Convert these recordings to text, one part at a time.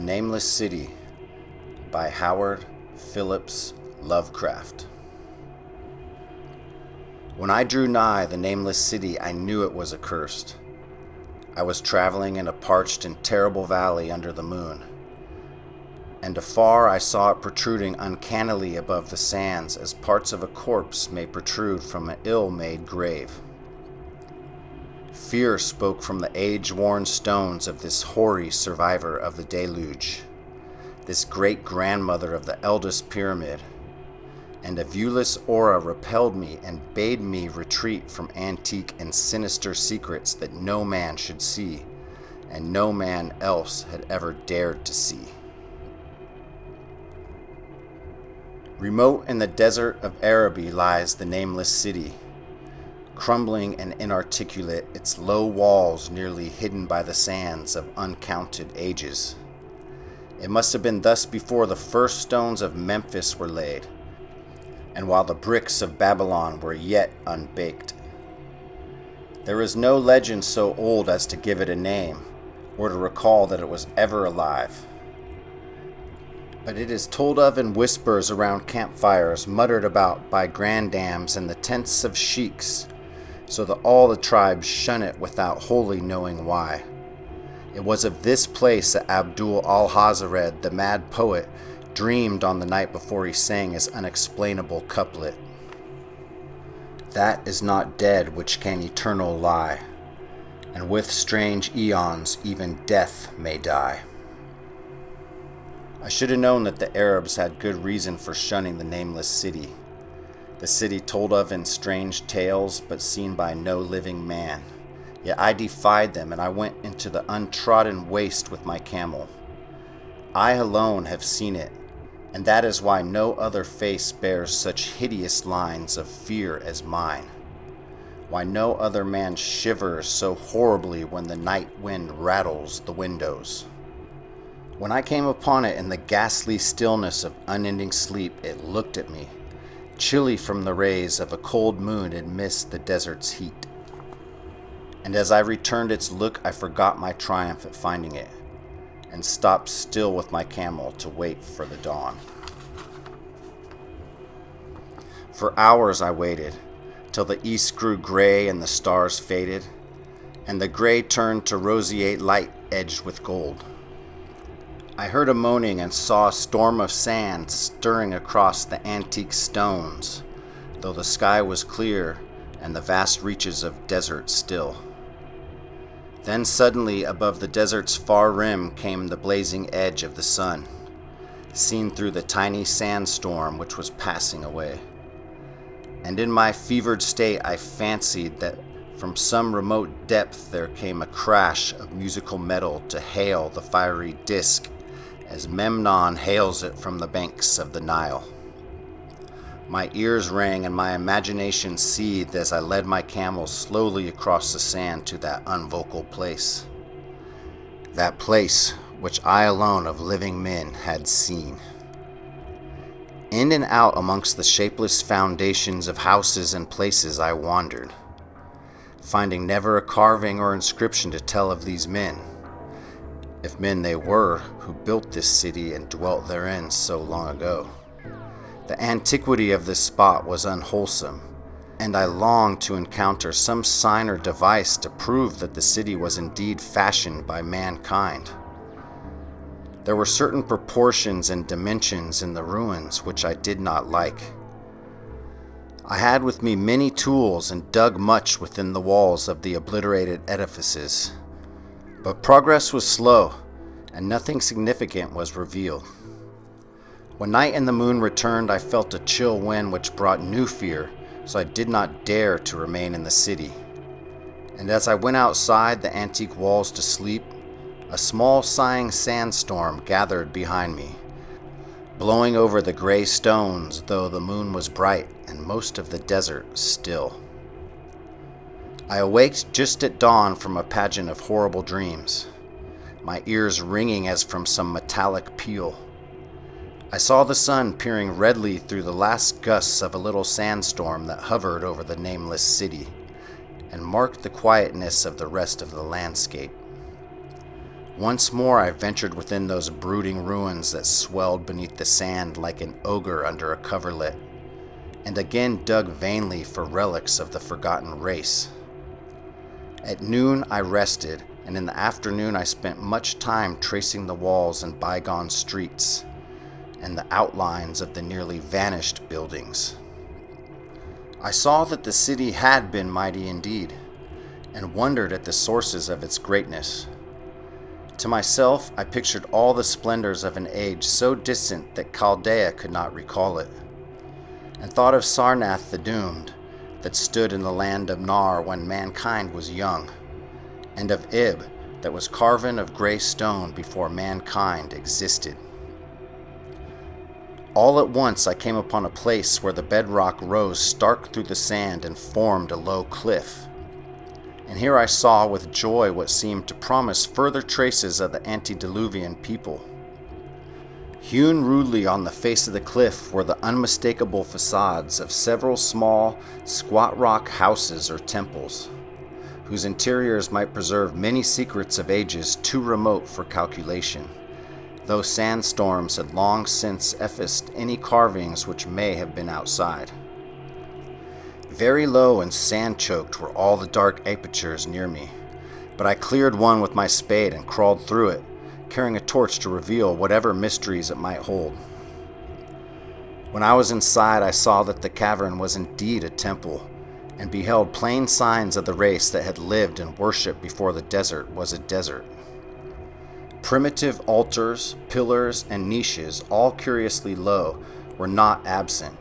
Nameless City by Howard Phillips Lovecraft. When I drew nigh the nameless city, I knew it was accursed. I was traveling in a parched and terrible valley under the moon, and afar I saw it protruding uncannily above the sands as parts of a corpse may protrude from an ill-made grave. Fear spoke from the age-worn stones of this hoary survivor of the deluge, this great-grandmother of the eldest pyramid, and a viewless aura repelled me and bade me retreat from antique and sinister secrets that no man should see, and no man else had ever dared to see. Remote in the desert of Araby lies the nameless city, crumbling and inarticulate, its low walls nearly hidden by the sands of uncounted ages. It must have been thus before the first stones of Memphis were laid, and while the bricks of Babylon were yet unbaked. There is no legend so old as to give it a name, or to recall that it was ever alive. But it is told of in whispers around campfires muttered about by grandams and the tents of sheiks, so that all the tribes shun it without wholly knowing why. It was of this place that Abdul al-Hazared, the mad poet, dreamed on the night before he sang his unexplainable couplet. That is not dead which can eternal lie, and with strange eons even death may die. I should have known that the Arabs had good reason for shunning the nameless city, the city told of in strange tales but seen by no living man. Yet I defied them, and I went into the untrodden waste with my camel. I alone have seen it, and that is why no other face bears such hideous lines of fear as mine, why no other man shivers so horribly when the night wind rattles the windows. When I came upon it in the ghastly stillness of unending sleep, it looked at me, chilly from the rays of a cold moon amidst the desert's heat. And as I returned its look, I forgot my triumph at finding it, and stopped still with my camel to wait for the dawn. For hours I waited, till the east grew gray and the stars faded, and the gray turned to roseate light edged with gold. I heard a moaning and saw a storm of sand stirring across the antique stones, though the sky was clear and the vast reaches of desert still. Then suddenly above the desert's far rim came the blazing edge of the sun, seen through the tiny sandstorm which was passing away. And in my fevered state I fancied that from some remote depth there came a crash of musical metal to hail the fiery disk as Memnon hails it from the banks of the Nile. My ears rang and my imagination seethed as I led my camel slowly across the sand to that unvocal place. That place which I alone of living men had seen. In and out amongst the shapeless foundations of houses and places I wandered, finding never a carving or inscription to tell of these men, if men they were, who built this city and dwelt therein so long ago. The antiquity of this spot was unwholesome, and I longed to encounter some sign or device to prove that the city was indeed fashioned by mankind. There were certain proportions and dimensions in the ruins which I did not like. I had with me many tools and dug much within the walls of the obliterated edifices, but progress was slow, and nothing significant was revealed. When night and the moon returned, I felt a chill wind which brought new fear, so I did not dare to remain in the city. And as I went outside the antique walls to sleep, a small sighing sandstorm gathered behind me, blowing over the gray stones, though the moon was bright and most of the desert still. I awaked just at dawn from a pageant of horrible dreams, my ears ringing as from some metallic peal. I saw the sun peering redly through the last gusts of a little sandstorm that hovered over the nameless city, and marked the quietness of the rest of the landscape. Once more I ventured within those brooding ruins that swelled beneath the sand like an ogre under a coverlet, and again dug vainly for relics of the forgotten race. At noon I rested, and in the afternoon I spent much time tracing the walls and bygone streets, and the outlines of the nearly vanished buildings. I saw that the city had been mighty indeed, and wondered at the sources of its greatness. To myself, I pictured all the splendors of an age so distant that Chaldea could not recall it, and thought of Sarnath the Doomed, that stood in the land of Nar when mankind was young, and of Ib, that was carven of gray stone before mankind existed. All at once I came upon a place where the bedrock rose stark through the sand and formed a low cliff. And here I saw with joy what seemed to promise further traces of the antediluvian people. Hewn rudely on the face of the cliff were the unmistakable facades of several small, squat rock houses or temples, whose interiors might preserve many secrets of ages too remote for calculation, though sandstorms had long since effaced any carvings which may have been outside. Very low and sand-choked were all the dark apertures near me, but I cleared one with my spade and crawled through it, carrying a torch to reveal whatever mysteries it might hold. When I was inside, I saw that the cavern was indeed a temple, and beheld plain signs of the race that had lived and worshipped before the desert was a desert. Primitive altars, pillars, and niches, all curiously low, were not absent,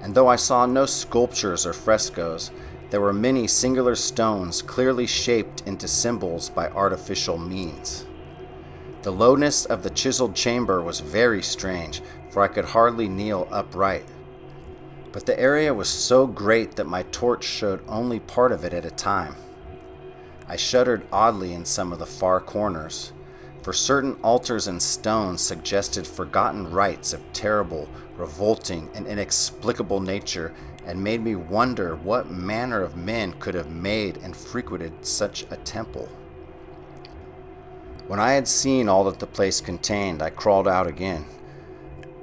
and though I saw no sculptures or frescoes, there were many singular stones clearly shaped into symbols by artificial means. The lowness of the chiseled chamber was very strange, for I could hardly kneel upright. But the area was so great that my torch showed only part of it at a time. I shuddered oddly in some of the far corners, for certain altars and stones suggested forgotten rites of terrible, revolting, and inexplicable nature, and made me wonder what manner of men could have made and frequented such a temple. When I had seen all that the place contained, I crawled out again,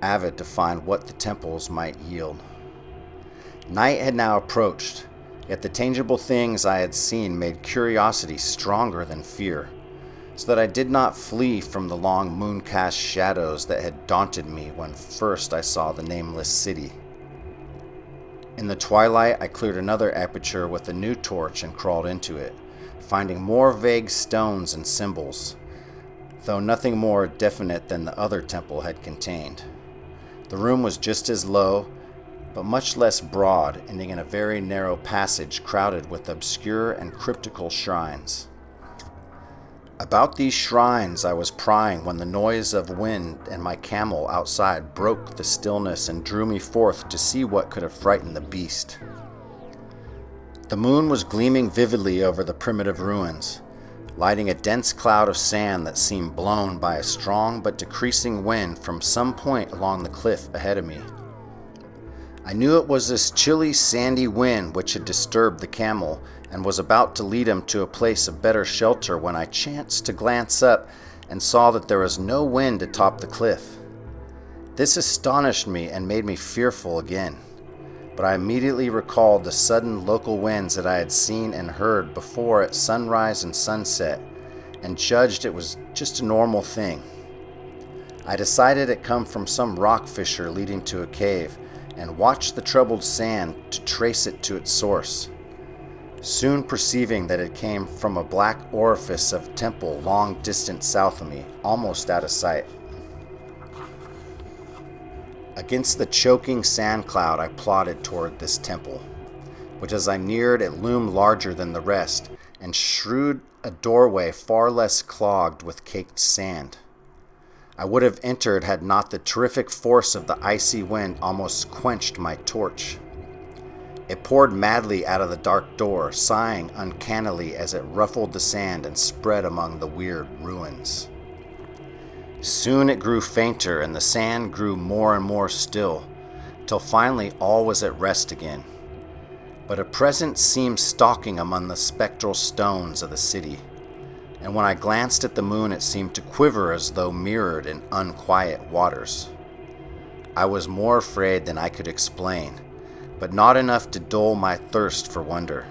avid to find what the temples might yield. Night had now approached, yet the tangible things I had seen made curiosity stronger than fear, so that I did not flee from the long moon-cast shadows that had daunted me when first I saw the Nameless City. In the twilight, I cleared another aperture with a new torch and crawled into it, finding more vague stones and symbols, though nothing more definite than the other temple had contained. The room was just as low, but much less broad, ending in a very narrow passage crowded with obscure and cryptical shrines. About these shrines I was prying when the noise of wind and my camel outside broke the stillness and drew me forth to see what could have frightened the beast. The moon was gleaming vividly over the primitive ruins, lighting a dense cloud of sand that seemed blown by a strong but decreasing wind from some point along the cliff ahead of me. I knew it was this chilly, sandy wind which had disturbed the camel and was about to lead him to a place of better shelter when I chanced to glance up and saw that there was no wind atop the cliff. This astonished me and made me fearful again, but I immediately recalled the sudden local winds that I had seen and heard before at sunrise and sunset, and judged it was just a normal thing. I decided it come from some rock fissure leading to a cave, and watched the troubled sand to trace it to its source, soon perceiving that it came from a black orifice of temple long distant south of me, almost out of sight. Against the choking sand cloud I plodded toward this temple, which as I neared it loomed larger than the rest, and strewed a doorway far less clogged with caked sand. I would have entered had not the terrific force of the icy wind almost quenched my torch. It poured madly out of the dark door, sighing uncannily as it ruffled the sand and spread among the weird ruins. Soon it grew fainter, and the sand grew more and more still, till finally all was at rest again. But a presence seemed stalking among the spectral stones of the city, and when I glanced at the moon it seemed to quiver as though mirrored in unquiet waters. I was more afraid than I could explain, but not enough to dull my thirst for wonder.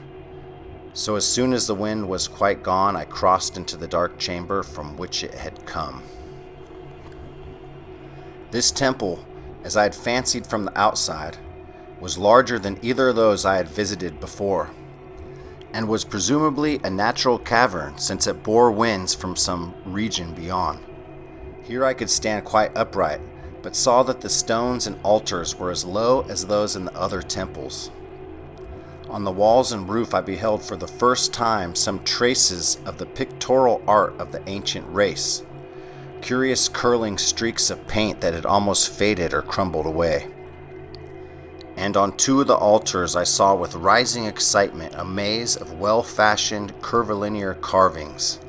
So as soon as the wind was quite gone, I crossed into the dark chamber from which it had come. This temple, as I had fancied from the outside, was larger than either of those I had visited before, and was presumably a natural cavern since it bore winds from some region beyond. Here I could stand quite upright, but saw that the stones and altars were as low as those in the other temples. On the walls and roof I beheld for the first time some traces of the pictorial art of the ancient race, curious curling streaks of paint that had almost faded or crumbled away. And on two of the altars I saw with rising excitement a maze of well-fashioned curvilinear carvings.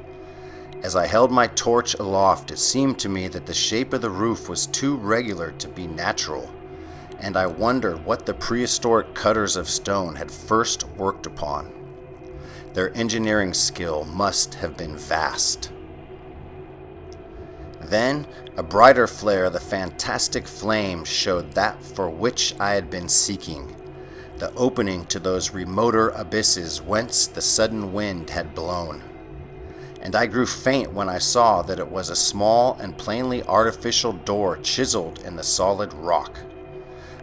As I held my torch aloft, it seemed to me that the shape of the roof was too regular to be natural, and I wondered what the prehistoric cutters of stone had first worked upon. Their engineering skill must have been vast. Then, a brighter flare of the fantastic flame showed that for which I had been seeking, the opening to those remoter abysses whence the sudden wind had blown. And I grew faint when I saw that it was a small and plainly artificial door chiseled in the solid rock.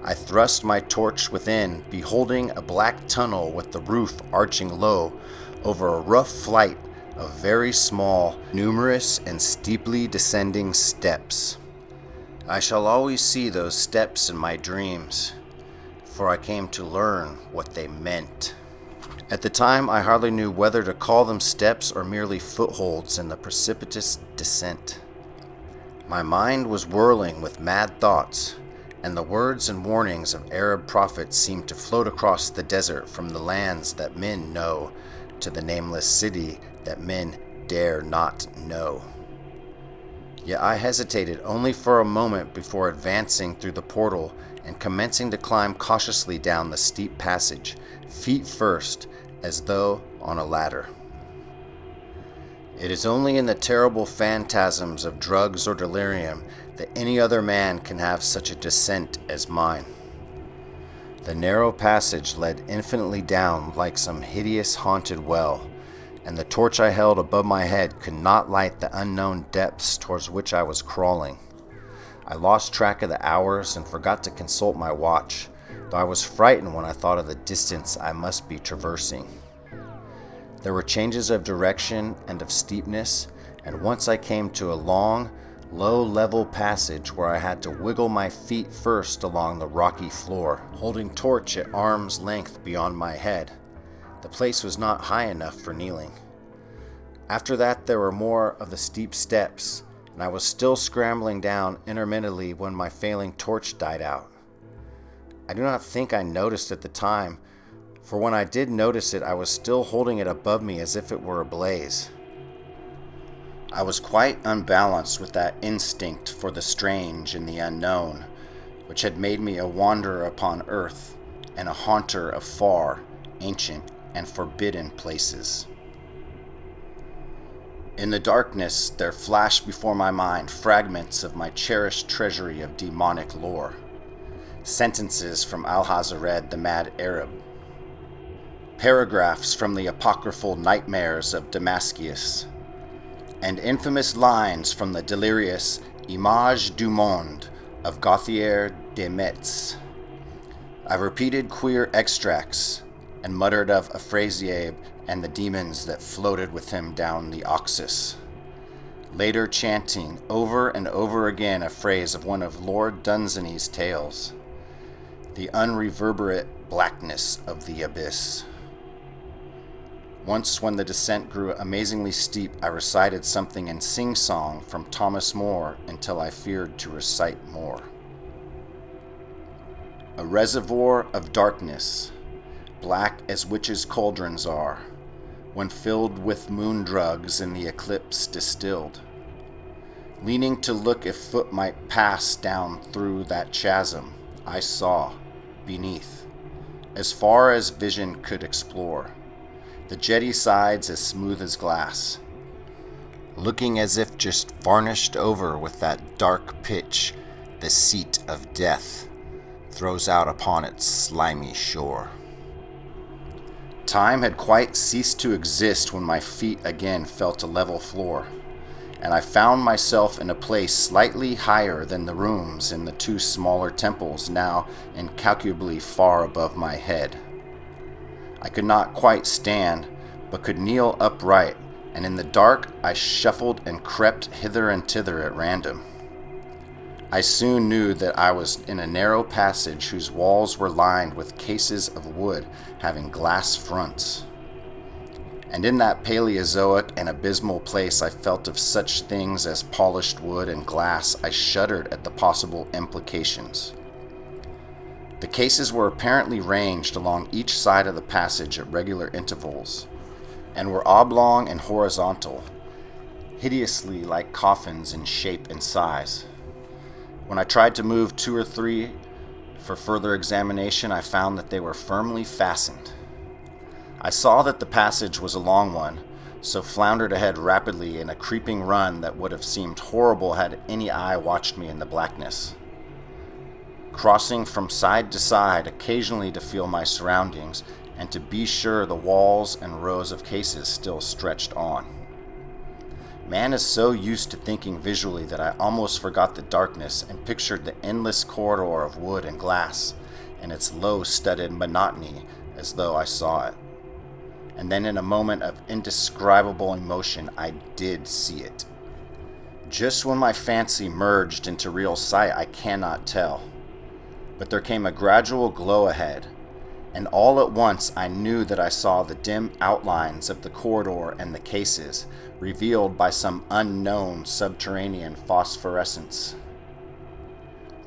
I thrust my torch within, beholding a black tunnel with the roof arching low over a rough flight of very small, numerous, and steeply descending steps. I shall always see those steps in my dreams, for I came to learn what they meant. At the time, I hardly knew whether to call them steps or merely footholds in the precipitous descent. My mind was whirling with mad thoughts, and the words and warnings of Arab prophets seemed to float across the desert from the lands that men know to the nameless city that men dare not know. Yet I hesitated only for a moment before advancing through the portal and commencing to climb cautiously down the steep passage, feet first, as though on a ladder. It is only in the terrible phantasms of drugs or delirium that any other man can have such a descent as mine. The narrow passage led infinitely down like some hideous haunted well, and the torch I held above my head could not light the unknown depths towards which I was crawling. I lost track of the hours and forgot to consult my watch, though I was frightened when I thought of the distance I must be traversing. There were changes of direction and of steepness, and once I came to a long, low level passage where I had to wiggle my feet first along the rocky floor, holding torch at arm's length beyond my head. The place was not high enough for kneeling. After that there were more of the steep steps, and I was still scrambling down intermittently when my failing torch died out. I do not think I noticed at the time, for when I did notice it I was still holding it above me as if it were ablaze. I was quite unbalanced with that instinct for the strange and the unknown, which had made me a wanderer upon earth and a haunter of far, ancient, and forbidden places. In the darkness there flashed before my mind fragments of my cherished treasury of demonic lore, sentences from Alhazared the Mad Arab, paragraphs from the apocryphal nightmares of Damascus, and infamous lines from the delirious Image du Monde of Gauthier de Metz. I repeated queer extracts, and muttered of Afrasiab and the demons that floated with him down the Oxus, later chanting over and over again a phrase of one of Lord Dunsany's tales, the unreverberate blackness of the abyss. Once, when the descent grew amazingly steep, I recited something in sing-song from Thomas More until I feared to recite more. A reservoir of darkness, black as witches' cauldrons are, when filled with moon drugs in the eclipse distilled. Leaning to look if foot might pass down through that chasm, I saw, beneath, as far as vision could explore, the jetty sides as smooth as glass, looking as if just varnished over with that dark pitch the seat of death throws out upon its slimy shore. Time had quite ceased to exist when my feet again felt a level floor, and I found myself in a place slightly higher than the rooms in the two smaller temples now incalculably far above my head. I could not quite stand, but could kneel upright, and in the dark I shuffled and crept hither and thither at random. I soon knew that I was in a narrow passage whose walls were lined with cases of wood having glass fronts. And in that Paleozoic and abysmal place I felt of such things as polished wood and glass, I shuddered at the possible implications. The cases were apparently ranged along each side of the passage at regular intervals, and were oblong and horizontal, hideously like coffins in shape and size. When I tried to move two or three for further examination, I found that they were firmly fastened. I saw that the passage was a long one, so floundered ahead rapidly in a creeping run that would have seemed horrible had any eye watched me in the blackness. Crossing from side to side occasionally to feel my surroundings and to be sure the walls and rows of cases still stretched on. Man is so used to thinking visually that I almost forgot the darkness and pictured the endless corridor of wood and glass and its low-studded monotony as though I saw it. And then in a moment of indescribable emotion, I did see it. Just when my fancy merged into real sight, I cannot tell. But there came a gradual glow ahead, and all at once I knew that I saw the dim outlines of the corridor and the cases, revealed by some unknown subterranean phosphorescence.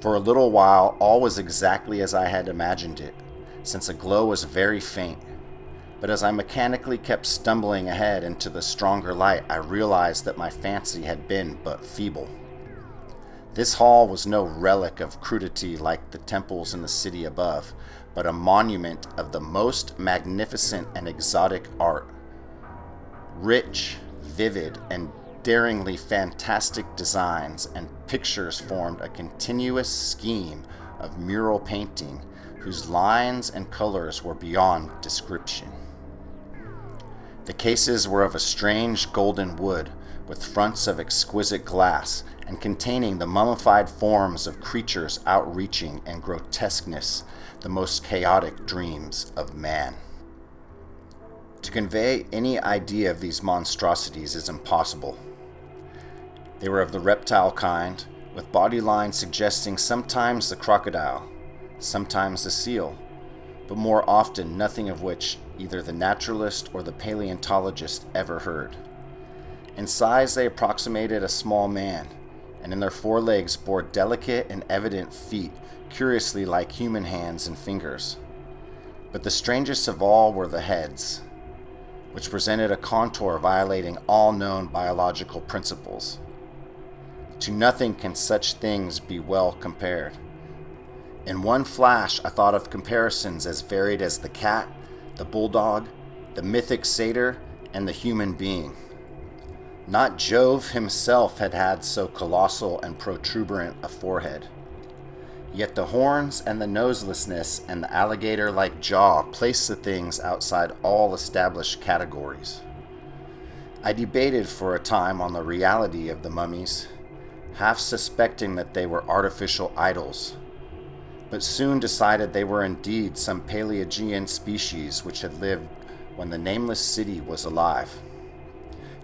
For a little while, all was exactly as I had imagined it, since the glow was very faint. But as I mechanically kept stumbling ahead into the stronger light, I realized that my fancy had been but feeble. This hall was no relic of crudity like the temples in the city above, but a monument of the most magnificent and exotic art. Rich, vivid, and daringly fantastic designs and pictures formed a continuous scheme of mural painting whose lines and colors were beyond description. The cases were of a strange golden wood, with fronts of exquisite glass, and containing the mummified forms of creatures outreaching in grotesqueness the most chaotic dreams of man. To convey any idea of these monstrosities is impossible. They were of the reptile kind, with body lines suggesting sometimes the crocodile, sometimes the seal, but more often nothing of which either the naturalist or the paleontologist ever heard. In size they approximated a small man, and in their forelegs bore delicate and evident feet curiously like human hands and fingers. But the strangest of all were the heads, which presented a contour violating all known biological principles. To nothing can such things be well compared. In one flash I thought of comparisons as varied as the cat, the bulldog, the mythic satyr, and the human being. Not Jove himself had had so colossal and protuberant a forehead. Yet the horns and the noselessness and the alligator-like jaw placed the things outside all established categories. I debated for a time on the reality of the mummies, half suspecting that they were artificial idols, but soon decided they were indeed some Paleogean species which had lived when the Nameless City was alive.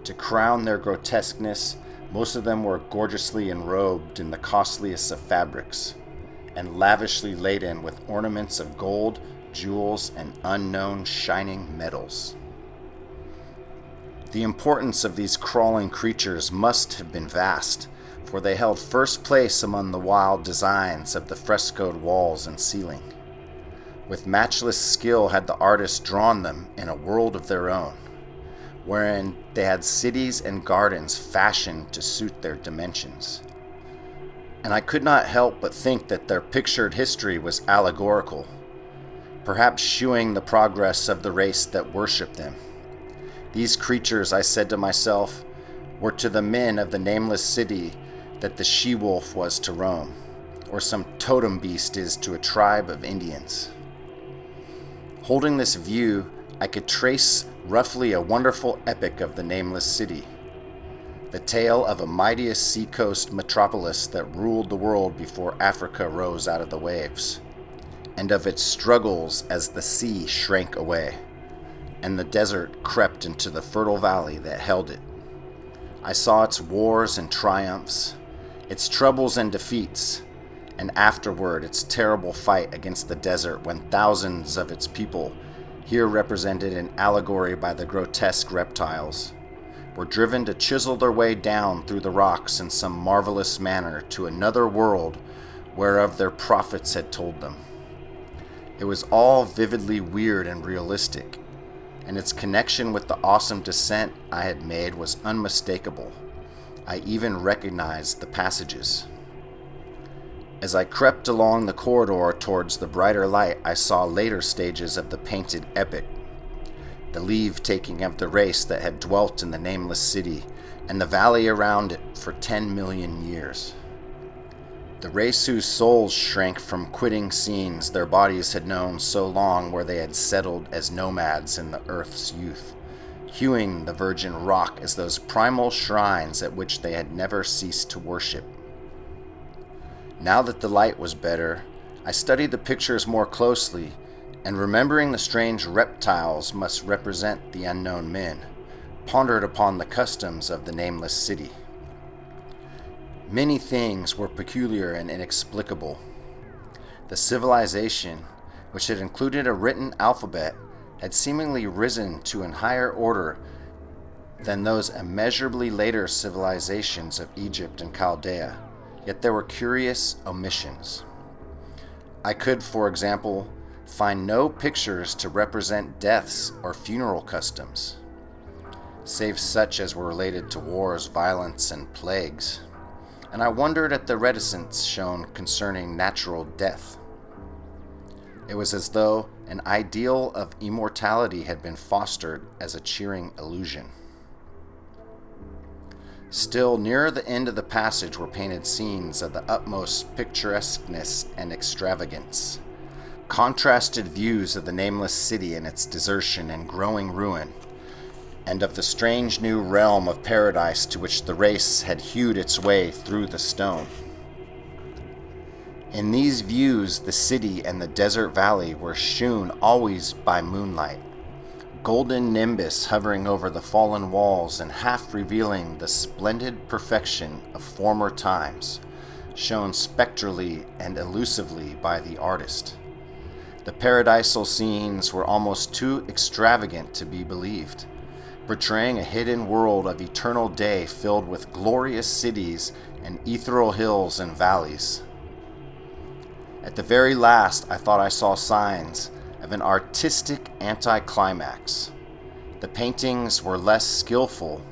To crown their grotesqueness, most of them were gorgeously enrobed in the costliest of fabrics, and lavishly laden with ornaments of gold, jewels, and unknown shining metals. The importance of these crawling creatures must have been vast, for they held first place among the wild designs of the frescoed walls and ceiling. With matchless skill had the artists drawn them in a world of their own, wherein they had cities and gardens fashioned to suit their dimensions. And I could not help but think that their pictured history was allegorical, perhaps shewing the progress of the race that worshipped them. These creatures, I said to myself, were to the men of the Nameless City that the she-wolf was to Rome, or some totem beast is to a tribe of Indians. Holding this view, I could trace roughly a wonderful epic of the Nameless City, the tale of a mightiest seacoast metropolis that ruled the world before Africa rose out of the waves, and of its struggles as the sea shrank away, and the desert crept into the fertile valley that held it. I saw its wars and triumphs, its troubles and defeats, and afterward its terrible fight against the desert when thousands of its people, here represented in allegory by the grotesque reptiles, were driven to chisel their way down through the rocks in some marvelous manner to another world whereof their prophets had told them. It was all vividly weird and realistic, and its connection with the awesome descent I had made was unmistakable. I even recognized the passages. As I crept along the corridor towards the brighter light, I saw later stages of the painted epic, the leave-taking of the race that had dwelt in the Nameless City and the valley around it for 10 million years. The race whose souls shrank from quitting scenes their bodies had known so long, where they had settled as nomads in the earth's youth, hewing the virgin rock as those primal shrines at which they had never ceased to worship. Now that the light was better, I studied the pictures more closely, and remembering the strange reptiles must represent the unknown men, pondered upon the customs of the Nameless City. Many things were peculiar and inexplicable. The civilization, which had included a written alphabet, had seemingly risen to an higher order than those immeasurably later civilizations of Egypt and Chaldea, yet there were curious omissions. I could, for example, find no pictures to represent deaths or funeral customs, save such as were related to wars, violence, and plagues, and I wondered at the reticence shown concerning natural death. It was as though an ideal of immortality had been fostered as a cheering illusion. Still, nearer the end of the passage were painted scenes of the utmost picturesqueness and extravagance, contrasted views of the Nameless City and its desertion and growing ruin, and of the strange new realm of paradise to which the race had hewed its way through the stone. In these views, the city and the desert valley were shewn always by moonlight, golden nimbus hovering over the fallen walls and half revealing the splendid perfection of former times, shown spectrally and elusively by the artist. The paradisal scenes were almost too extravagant to be believed, portraying a hidden world of eternal day filled with glorious cities and ethereal hills and valleys. At the very last, I thought I saw signs of an artistic anticlimax. The paintings were less skillful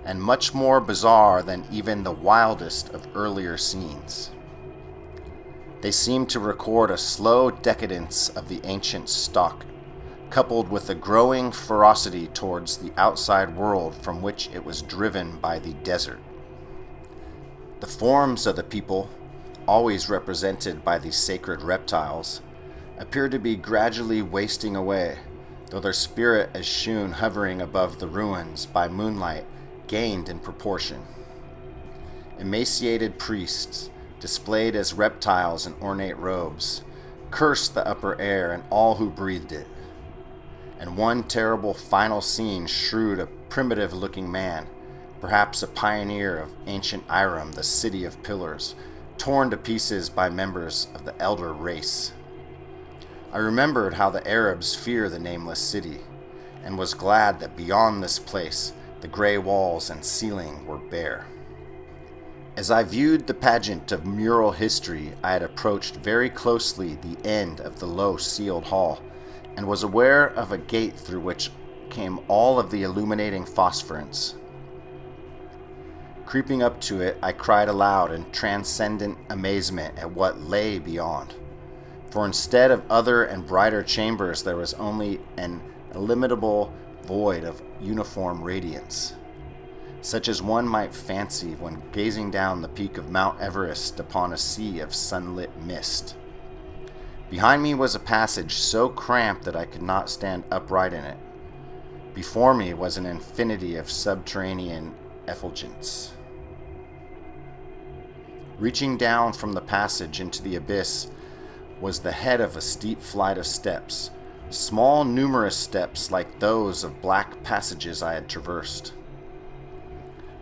and much more bizarre than even the wildest of earlier scenes. They seemed to record a slow decadence of the ancient stock, coupled with a growing ferocity towards the outside world from which it was driven by the desert. The forms of the people, always represented by the sacred reptiles, appeared to be gradually wasting away, though their spirit, as shewn hovering above the ruins by moonlight, gained in proportion. Emaciated priests, displayed as reptiles in ornate robes, cursed the upper air and all who breathed it. And one terrible final scene shewed a primitive-looking man, perhaps a pioneer of ancient Iram, the city of pillars, torn to pieces by members of the elder race. I remembered how the Arabs fear the Nameless City, and was glad that beyond this place the gray walls and ceiling were bare. As I viewed the pageant of mural history, I had approached very closely the end of the low sealed hall, and was aware of a gate through which came all of the illuminating phosphorescence. Creeping up to it, I cried aloud in transcendent amazement at what lay beyond. For instead of other and brighter chambers, there was only an illimitable void of uniform radiance. such as one might fancy when gazing down the peak of Mount Everest upon a sea of sunlit mist. Behind me was a passage so cramped that I could not stand upright in it. Before me was an infinity of subterranean effulgence. Reaching down from the passage into the abyss was the head of a steep flight of steps, small numerous steps like those of black passages I had traversed.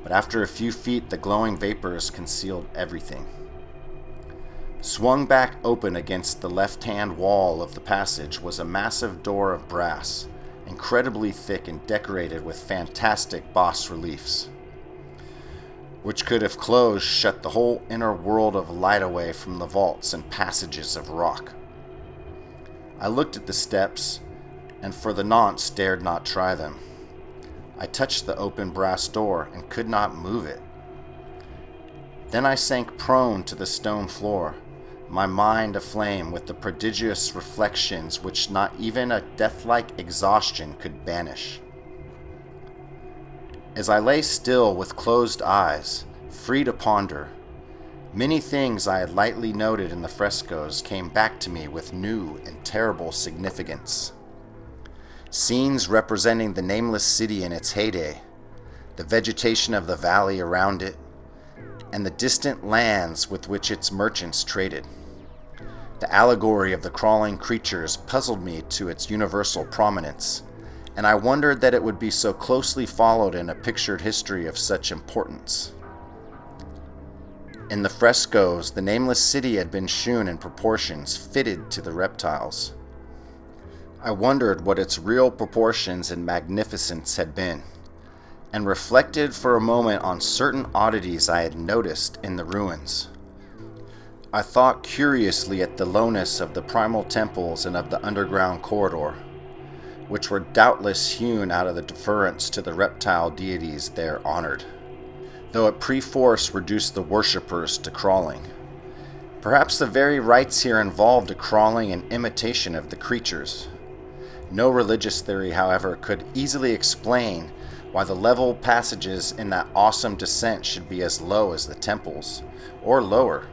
But after a few feet the glowing vapors concealed everything. Swung back open against the left-hand wall of the passage was a massive door of brass, incredibly thick and decorated with fantastic bas-reliefs, which could have closed shut the whole inner world of light away from the vaults and passages of rock. I looked at the steps, and for the nonce dared not try them. I touched the open brass door and could not move it. Then I sank prone to the stone floor, my mind aflame with the prodigious reflections which not even a death-like exhaustion could banish. As I lay still with closed eyes, free to ponder, many things I had lightly noted in the frescoes came back to me with new and terrible significance. Scenes representing the Nameless City in its heyday, the vegetation of the valley around it, and the distant lands with which its merchants traded. The allegory of the crawling creatures puzzled me to its universal prominence, and I wondered that it would be so closely followed in a pictured history of such importance. In the frescoes, the Nameless City had been shewn in proportions fitted to the reptiles. I wondered what its real proportions and magnificence had been, and reflected for a moment on certain oddities I had noticed in the ruins. I thought curiously at the lowness of the primal temples and of the underground corridor, which were doubtless hewn out of the deference to the reptile deities there honored, though it perforce reduced the worshippers to crawling. Perhaps the very rites here involved a crawling and imitation of the creatures. No religious theory, however, could easily explain why the level passages in that awesome descent should be as low as the temples, or lower,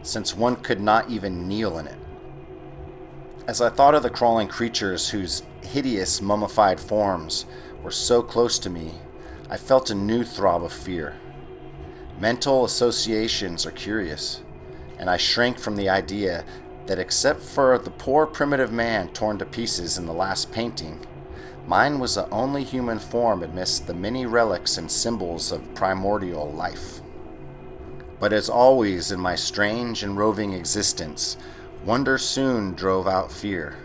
since one could not even kneel in it. As I thought of the crawling creatures whose hideous mummified forms were so close to me, I felt a new throb of fear. Mental associations are curious, and I shrank from the idea that except for the poor primitive man torn to pieces in the last painting, mine was the only human form amidst the many relics and symbols of primordial life. But as always in my strange and roving existence, wonder soon drove out fear,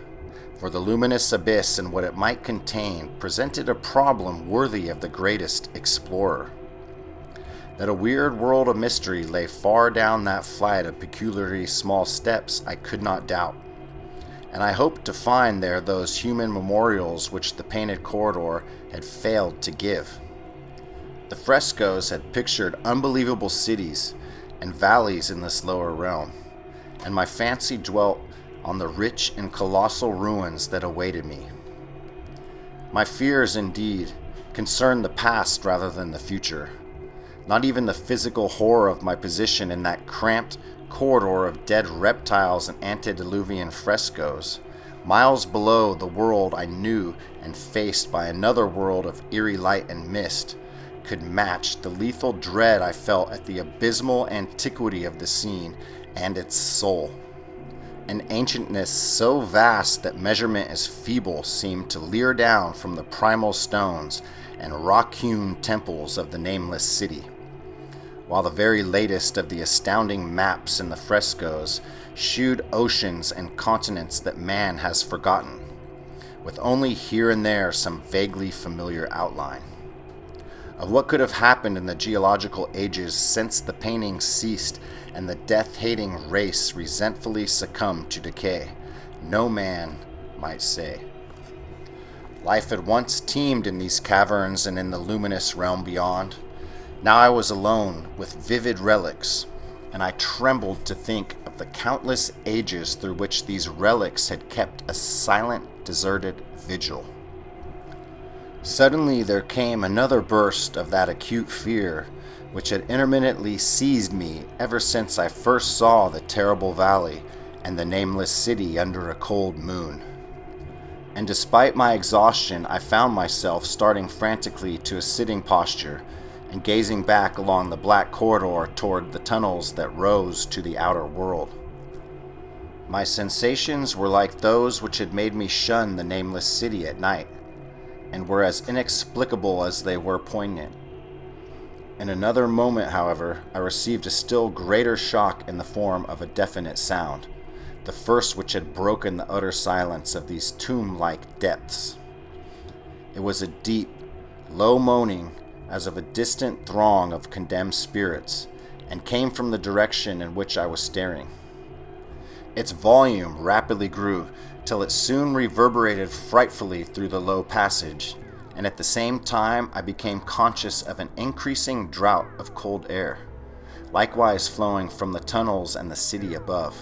for the luminous abyss and what it might contain presented a problem worthy of the greatest explorer. That a weird world of mystery lay far down that flight of peculiarly small steps I could not doubt, and I hoped to find there those human memorials which the painted corridor had failed to give. The frescoes had pictured unbelievable cities and valleys in this lower realm, and my fancy dwelt on the rich and colossal ruins that awaited me. My fears, indeed, concerned the past rather than the future. Not even the physical horror of my position in that cramped corridor of dead reptiles and antediluvian frescoes, miles below the world I knew and faced by another world of eerie light and mist, could match the lethal dread I felt at the abysmal antiquity of the scene and its soul. An ancientness so vast that measurement is feeble seemed to leer down from the primal stones and rock-hewn temples of the Nameless City, while the very latest of the astounding maps in the frescoes shewed oceans and continents that man has forgotten, with only here and there some vaguely familiar outline. Of what could have happened in the geological ages since the painting ceased and the death-hating race resentfully succumbed to decay, no man might say. Life had once teemed in these caverns and in the luminous realm beyond. Now I was alone with vivid relics, and I trembled to think of the countless ages through which these relics had kept a silent, deserted vigil. Suddenly there came another burst of that acute fear which had intermittently seized me ever since I first saw the terrible valley and the nameless city under a cold moon. And despite my exhaustion, I found myself starting frantically to a sitting posture and gazing back along the black corridor toward the tunnels that rose to the outer world. My sensations were like those which had made me shun the nameless city at night, and were as inexplicable as they were poignant. In another moment, however, I received a still greater shock in the form of a definite sound, the first which had broken the utter silence of these tomb-like depths. It was a deep, low moaning as of a distant throng of condemned spirits, and came from the direction in which I was staring. Its volume rapidly grew, till it soon reverberated frightfully through the low passage, and at the same time I became conscious of an increasing draught of cold air, likewise flowing from the tunnels and the city above.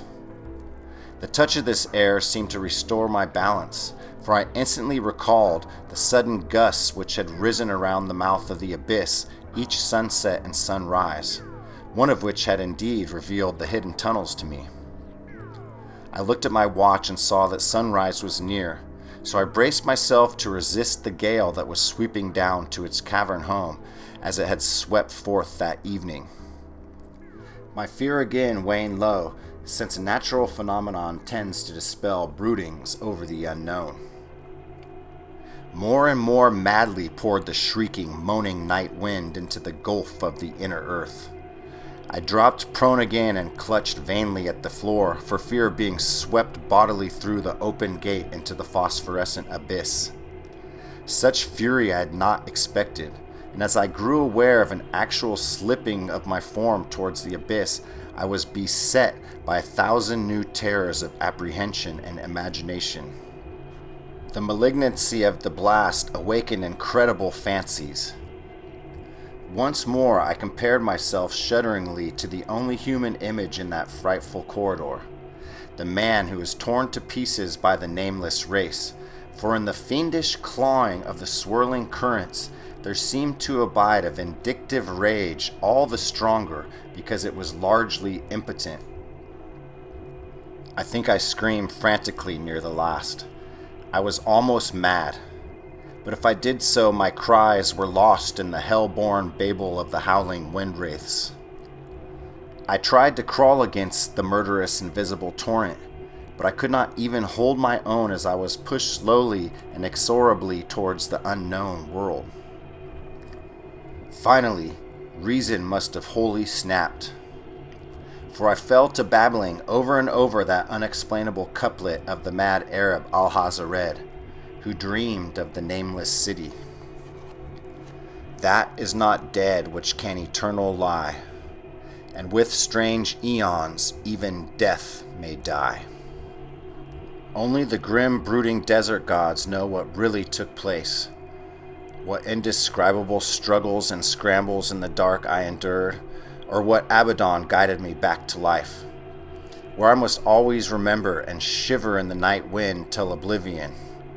The touch of this air seemed to restore my balance, for I instantly recalled the sudden gusts which had risen around the mouth of the abyss each sunset and sunrise, one of which had indeed revealed the hidden tunnels to me. I looked at my watch and saw that sunrise was near, so I braced myself to resist the gale that was sweeping down to its cavern home as it had swept forth that evening. My fear again waned low, since a natural phenomenon tends to dispel broodings over the unknown. More and more madly poured the shrieking, moaning night wind into the gulf of the inner earth. I dropped prone again and clutched vainly at the floor for fear of being swept bodily through the open gate into the phosphorescent abyss. Such fury I had not expected, and as I grew aware of an actual slipping of my form towards the abyss, I was beset by 1,000 new terrors of apprehension and imagination. The malignancy of the blast awakened incredible fancies. Once more I compared myself shudderingly to the only human image in that frightful corridor, the man who was torn to pieces by the nameless race, for in the fiendish clawing of the swirling currents there seemed to abide a vindictive rage all the stronger because it was largely impotent. I think I screamed frantically near the last. I was almost mad. But if I did so, my cries were lost in the hell-born babel of the howling wind wraiths. I tried to crawl against the murderous invisible torrent, but I could not even hold my own as I was pushed slowly and inexorably towards the unknown world. Finally, reason must have wholly snapped, for I fell to babbling over and over that unexplainable couplet of the mad Arab Alhazared, who dreamed of the nameless city. That is not dead which can eternal lie, and with strange eons even death may die. Only the grim brooding desert gods know what really took place, what indescribable struggles and scrambles in the dark I endured, or what Abaddon guided me back to life, where I must always remember and shiver in the night wind till oblivion,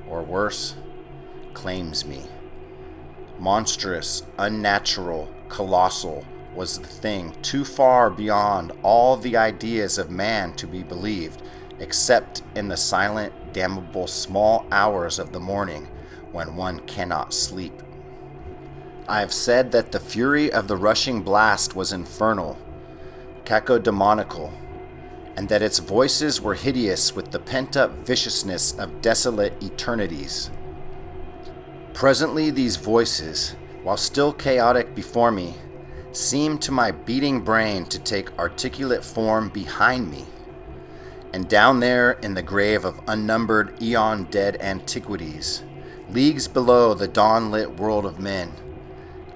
or worse, claims me. Monstrous, unnatural, colossal was the thing too far beyond all the ideas of man to be believed, except in the silent, damnable small hours of the morning when one cannot sleep. I have said that the fury of the rushing blast was infernal, cacodemonical, and that its voices were hideous with the pent-up viciousness of desolate eternities. Presently these voices, while still chaotic before me, seemed to my beating brain to take articulate form behind me, and down there in the grave of unnumbered eon-dead antiquities, leagues below the dawn-lit world of men,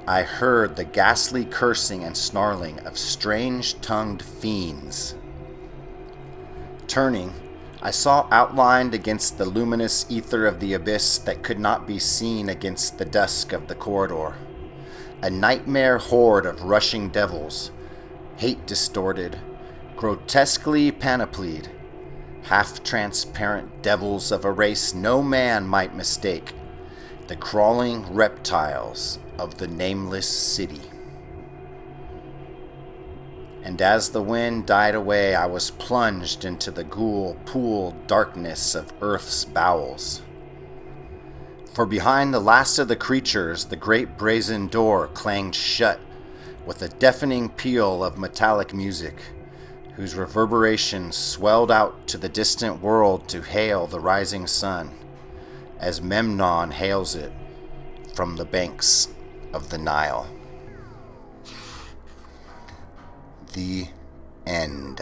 I heard the ghastly cursing and snarling of strange-tongued fiends. Turning, I saw outlined against the luminous ether of the abyss that could not be seen against the dusk of the corridor, a nightmare horde of rushing devils, hate-distorted, grotesquely panoplied, half-transparent devils of a race no man might mistake, The crawling reptiles of the Nameless City. And as the wind died away, I was plunged into the ghoul pool darkness of Earth's bowels. For behind the last of the creatures, the great brazen door clanged shut with a deafening peal of metallic music, whose reverberations swelled out to the distant world to hail the rising sun, as Memnon hails it from the banks of the Nile. The end.